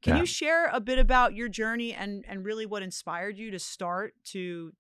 Can Yeah. you share a bit about your journey and really what inspired you to start to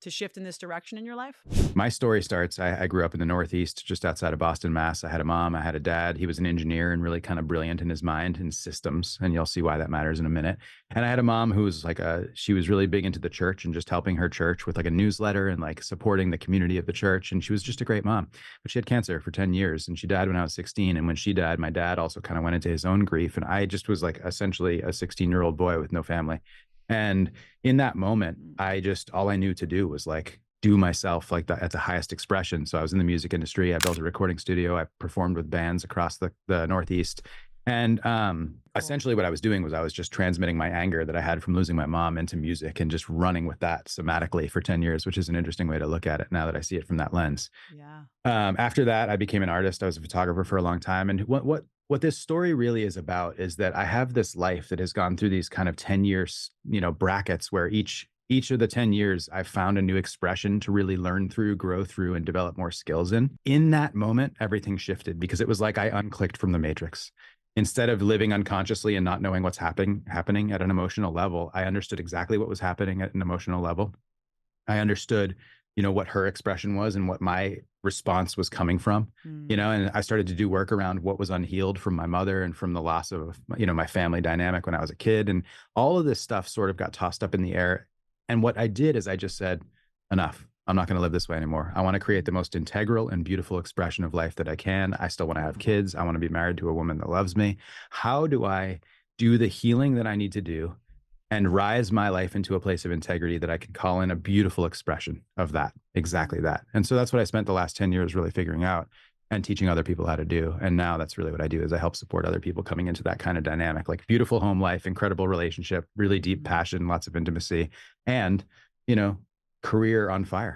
shift in this direction in your life? My story starts, I grew up in the Northeast, just outside of Boston, Mass. I had a mom, I had a dad. He was an engineer and really kind of brilliant in his mind and systems. And you'll see why that matters in a minute. And I had a mom who was she was really big into the church and just helping her church with like a newsletter and like supporting the community of the church. And she was just a great mom. But she had cancer for 10 years and she died when I was 16. And when she died, my dad also kind of went into his own grief. And I just was like essentially a 16-year-old boy with no family. And in that moment, Mm. all I knew to do was like do myself like at the highest expression. So I was in the music industry. I built a recording studio. I performed with bands across the Northeast. And Cool. essentially what I was doing was I was just transmitting my anger that I had from losing my mom into music and just running with that somatically for 10 years, which is an interesting way to look at it now that I see it from that lens. Yeah. After that, I became an artist. I was a photographer for a long time. And what this story really is about is that I have this life that has gone through these kind of 10 years, brackets where each of the 10 years I've found a new expression to really learn through, grow through, and develop more skills in. In that moment, everything shifted because it was like I unclicked from the matrix. Instead of living unconsciously and not knowing what's happening at an emotional level, I understood exactly what was happening at an emotional level. I understood, what her expression was and what my response was coming from, Mm. and I started to do work around what was unhealed from my mother and from the loss of, my family dynamic when I was a kid. And all of this stuff sort of got tossed up in the air. And what I did is I just said, enough. I'm not going to live this way anymore. I want to create the Mm. most integral and beautiful expression of life that I can. I still want to have kids. I want to be married to a woman that loves me. How do I do the healing that I need to do and rise my life into a place of integrity that I can call in a beautiful expression of that, exactly Mm. that. And so that's what I spent the last 10 years really figuring out and teaching other people how to do. And now that's really what I do is I help support other people coming into that kind of dynamic, like beautiful home life, incredible relationship, really deep Mhm. passion, lots of intimacy, and, you know, career on fire.